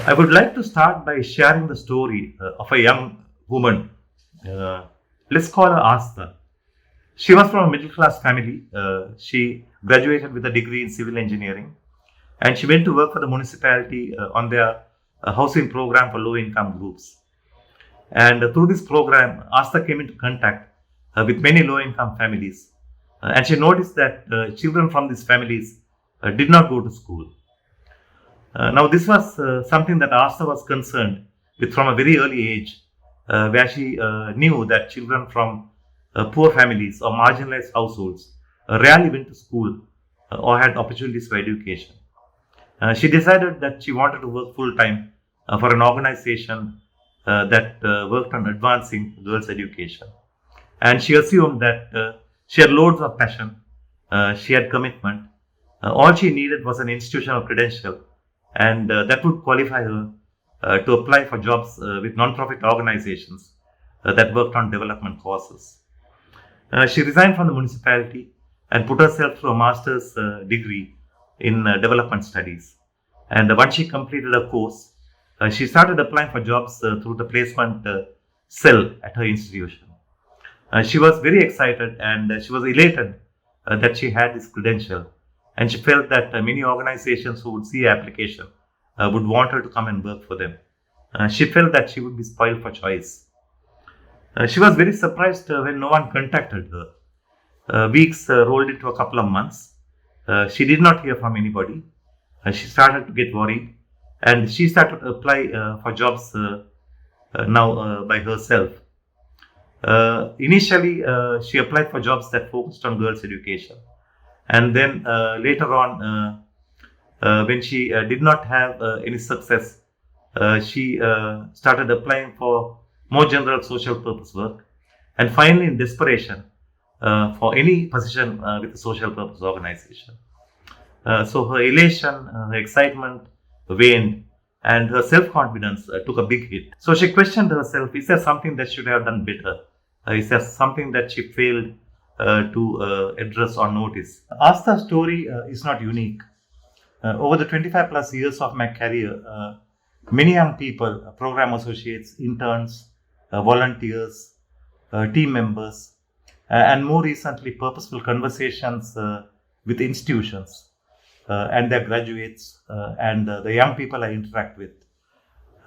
I would like to start by sharing the story of a young woman. Uh, let's call her Astha. She was from a middle class family. She graduated with a degree in civil engineering, and she went to work for the municipality on their housing program for low income groups. And through this program, Astha came into contact with many low income families. And she noticed that children from these families did not go to school. Now, this was something that Astha was concerned with from a very early age, where she knew that children from poor families or marginalized households rarely went to school or had opportunities for education. She decided that she wanted to work full time for an organization that worked on advancing girls' education. And she assumed that she had loads of passion, she had commitment. All she needed was an institutional credential, and that would qualify her to apply for jobs with non-profit organizations that worked on development causes. She resigned from the municipality and put herself through a master's degree in development studies. And once she completed her course, she started applying for jobs through the placement cell at her institution. She was very excited and she was elated that she had this credential. And she felt that many organizations who would see her application would want her to come and work for them. She felt that she would be spoiled for choice. She was very surprised when no one contacted her. Weeks rolled into a couple of months. She did not hear from anybody. She started to get worried and she started to apply for jobs now by herself. Initially, she applied for jobs that focused on girls' education. And then later on, when she did not have any success, she started applying for more general social purpose work. And finally, in desperation, for any position with a social purpose organization. So her elation, her excitement waned, and her self-confidence took a big hit. So she questioned herself, is there something that she should have done better? Is there something that she failed to address or notice? Astha's story is not unique. Over the 25 plus years of my career, many young people, program associates, interns, volunteers, team members, and more recently, purposeful conversations with institutions and their graduates and the young people I interact with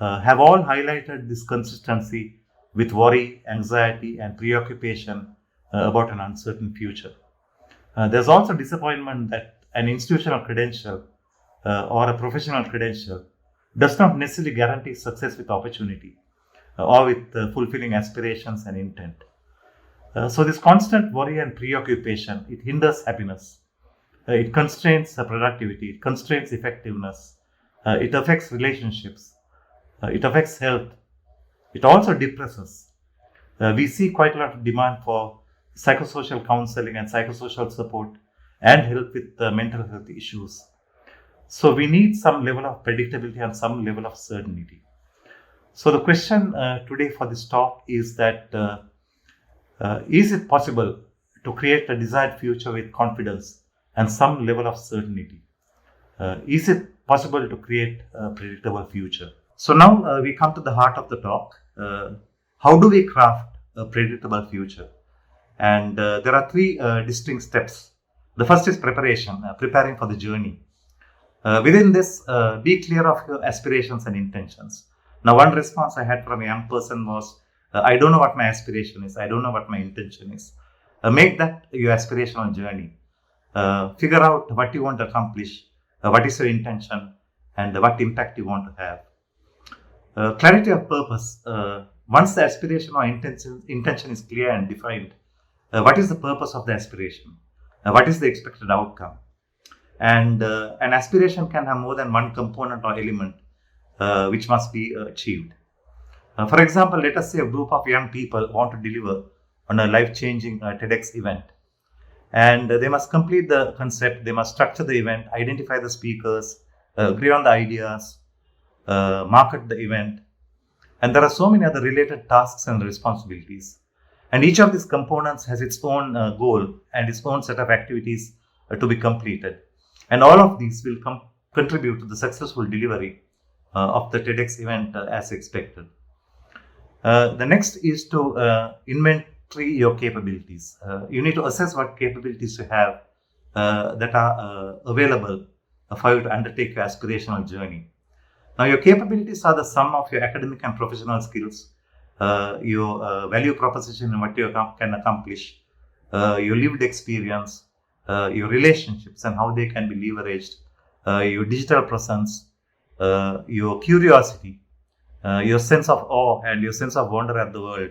have all highlighted this consistency with worry, anxiety, and preoccupation about an uncertain future. There's also disappointment that an institutional credential or a professional credential does not necessarily guarantee success with opportunity or with fulfilling aspirations and intent. So this constant worry and preoccupation, it hinders happiness. It constrains productivity, it constrains effectiveness, it affects relationships, it affects health, it also depresses. We see quite a lot of demand for psychosocial counseling and psychosocial support and help with mental health issues. So we need some level of predictability and some level of certainty. So the question today for this talk is that is it possible to create a desired future with confidence and some level of certainty? Is it possible to create a predictable future? So now we come to the heart of the talk. How do we craft a predictable future? And there are three distinct steps. The first is preparation, preparing for the journey. Within this, be clear of your aspirations and intentions. Now, one response I had from a young person was, I don't know what my aspiration is. I don't know what my intention is. Make that your aspirational journey. Figure out what you want to accomplish, what is your intention, and what impact you want to have. Clarity of purpose. Once the aspiration or intention is clear and defined, what is the purpose of the aspiration? What is the expected outcome? And an aspiration can have more than one component or element which must be achieved. For example, let us say a group of young people want to deliver on a life-changing TEDx event. And they must complete the concept, they must structure the event, identify the speakers, agree on the ideas, market the event. And there are so many other related tasks and responsibilities. And each of these components has its own goal and its own set of activities to be completed. And all of these will contribute to the successful delivery of the TEDx event as expected. The next is to inventory your capabilities. You need to assess what capabilities you have that are available for you to undertake your aspirational journey. Now, your capabilities are the sum of your academic and professional skills, your value proposition and what you can accomplish, your lived experience, your relationships and how they can be leveraged, your digital presence, your curiosity, your sense of awe and your sense of wonder at the world.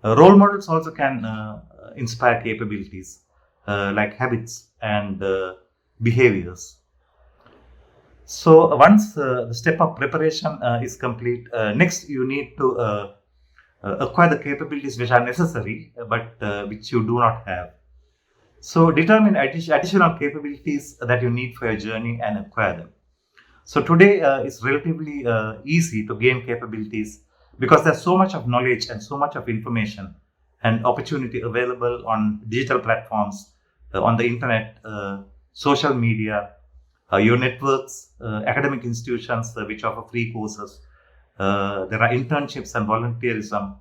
Role models also can inspire capabilities like habits and behaviors. So once the step of preparation is complete, next you need to acquire the capabilities which are necessary but which you do not have. So determine additional capabilities that you need for your journey and acquire them. So today it's relatively easy to gain capabilities because there's so much of knowledge and so much of information and opportunity available on digital platforms, on the internet, social media, your networks, academic institutions which offer free courses. There are internships and volunteerism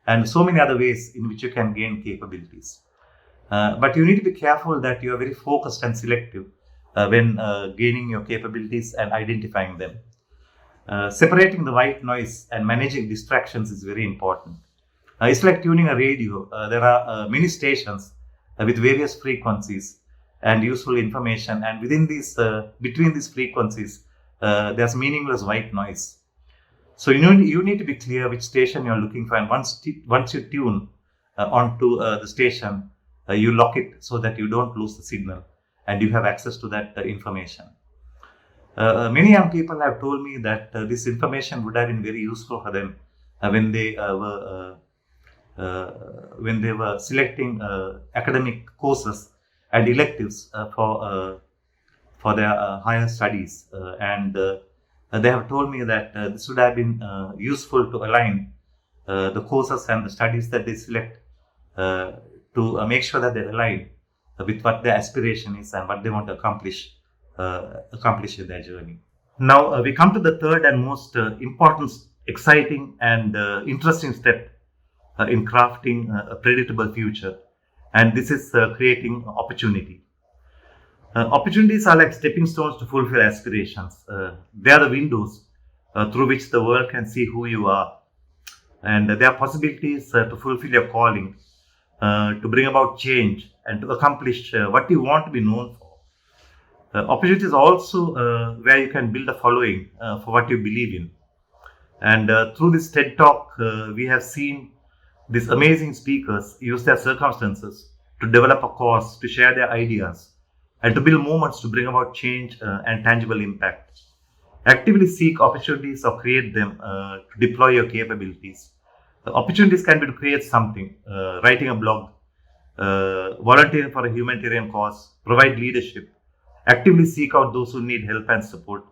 and so many other ways in which you can gain capabilities. But you need to be careful that you are very focused and selective when gaining your capabilities and identifying them. Separating the white noise and managing distractions is very important. It's like tuning a radio. There are many stations with various frequencies and useful information, and within these, between these frequencies, there's meaningless white noise. So you need to be clear which station you're looking for, and once you tune onto the station, you lock it so that you don't lose the signal and you have access to that information. Many young people have told me that this information would have been very useful for them when they were selecting academic courses and electives for their higher studies, and they have told me that this would have been useful to align the courses and the studies that they select to make sure that they align with what their aspiration is and what they want to accomplish in their journey. Now we come to the third and most important, exciting and interesting step in crafting a predictable future, and this is creating opportunity. Opportunities are like stepping stones to fulfill aspirations. They are the windows through which the world can see who you are, and there are possibilities to fulfill your calling, to bring about change and to accomplish what you want to be known for. Opportunities are also where you can build a following for what you believe in. And through this TED Talk, we have seen these amazing speakers use their circumstances to develop a cause, to share their ideas, and to build movements to bring about change and tangible impact. Actively seek opportunities or create them to deploy your capabilities. Opportunities can be to create something, writing a blog, volunteering for a humanitarian cause, provide leadership, actively seek out those who need help and support,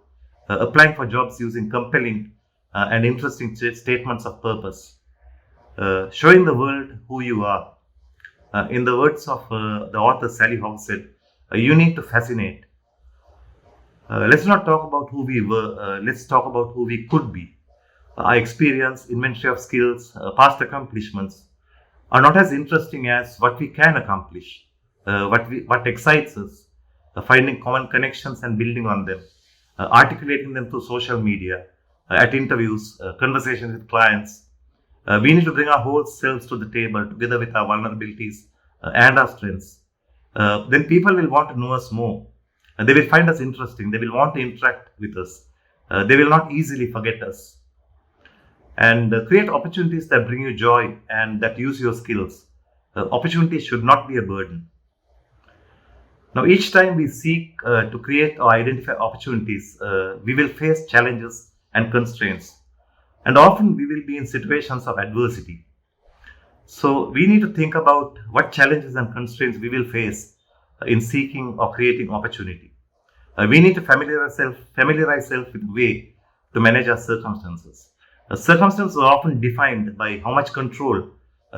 applying for jobs using compelling and interesting statements of purpose, showing the world who you are. In the words of the author Sally Hogshead, you need to fascinate. Let's not talk about who we were, let's talk about who we could be. Our experience, inventory of skills, past accomplishments are not as interesting as what we can accomplish, what excites us, finding common connections and building on them, articulating them through social media, at interviews, conversations with clients. We need to bring our whole selves to the table together with our vulnerabilities and our strengths. Then people will want to know us more. They will find us interesting. They will want to interact with us. They will not easily forget us. And create opportunities that bring you joy and that use your skills. Opportunities should not be a burden. Now, each time we seek to create or identify opportunities, we will face challenges and constraints. And often we will be in situations of adversity. So we need to think about what challenges and constraints we will face in seeking or creating opportunity. We need to familiarize ourselves with a way to manage our circumstances. Circumstances are often defined by how much control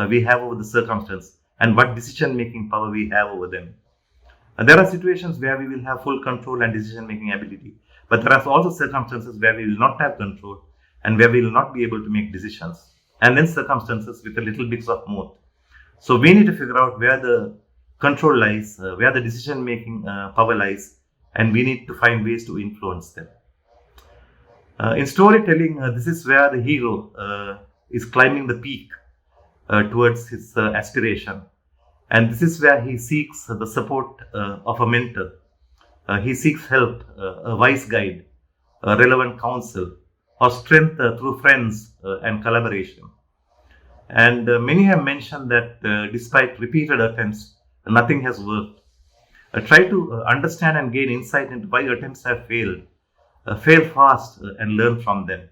we have over the circumstance and what decision-making power we have over them. There are situations where we will have full control and decision-making ability, But there are also circumstances where we will not have control and where we will not be able to make decisions. And then circumstances with a little bit of both. So we need to figure out where the control lies, where the decision-making power lies, and we need to find ways to influence them. In storytelling, this is where the hero is climbing the peak towards his aspiration. And this is where he seeks the support of a mentor. He seeks help, a wise guide, a relevant counsel, or strength through friends and collaboration. And many have mentioned that despite repeated attempts, nothing has worked. Try to understand and gain insight into why attempts have failed. Fail fast and learn from them.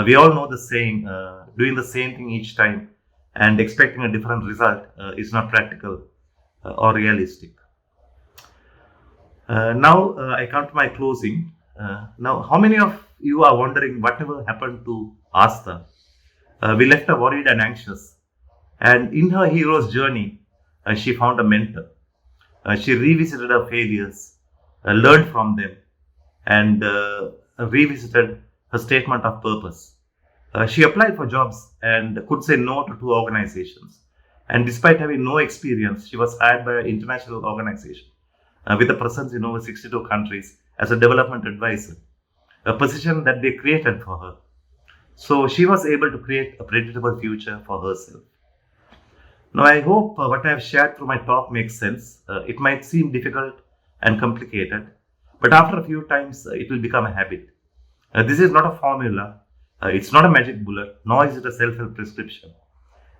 We all know the saying, doing the same thing each time and expecting a different result is not practical or realistic. Now I come to my closing. Now, how many of you are wondering whatever happened to Astha? We left her worried and anxious. And in her hero's journey, she found a mentor. She revisited her failures, learned from them, and revisited her statement of purpose. She applied for jobs and could say no to 2 organizations. And despite having no experience, she was hired by an international organization with a presence in over 62 countries as a development advisor, a position that they created for her. So she was able to create a predictable future for herself. Now, I hope what I have shared through my talk makes sense. It might seem difficult and complicated, but after a few times, it will become a habit. This is not a formula. It's not a magic bullet, nor is it a self-help prescription.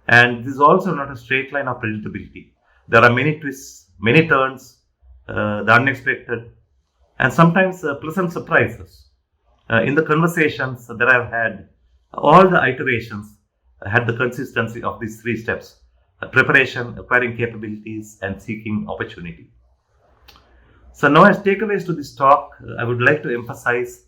And this is also not a straight line of predictability. There are many twists, many turns, the unexpected, and sometimes pleasant surprises. In the conversations that I've had, all the iterations had the consistency of these 3 steps: preparation, acquiring capabilities, and seeking opportunity. So now, as takeaways to this talk, I would like to emphasize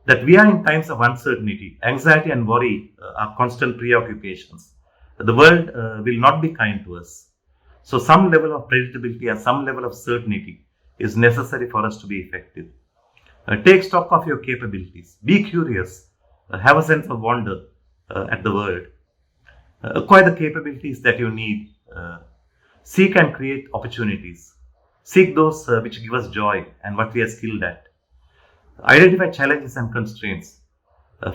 that we are in times of uncertainty. Anxiety and worry are constant preoccupations. The world will not be kind to us. So some level of predictability and some level of certainty is necessary for us to be effective. Take stock of your capabilities. Be curious. Have a sense of wonder at the world. Acquire the capabilities that you need. Seek and create opportunities. Seek those which give us joy and what we are skilled at. Identify challenges and constraints.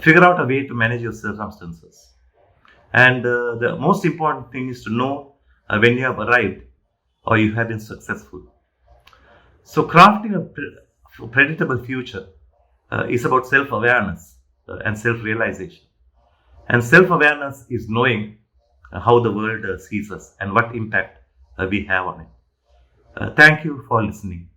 Figure out a way to manage your circumstances. And the most important thing is to know when you have arrived or you have been successful. So crafting a predictable future is about self-awareness and self-realization. And self-awareness is knowing how the world sees us and what impact we have on it. Thank you for listening.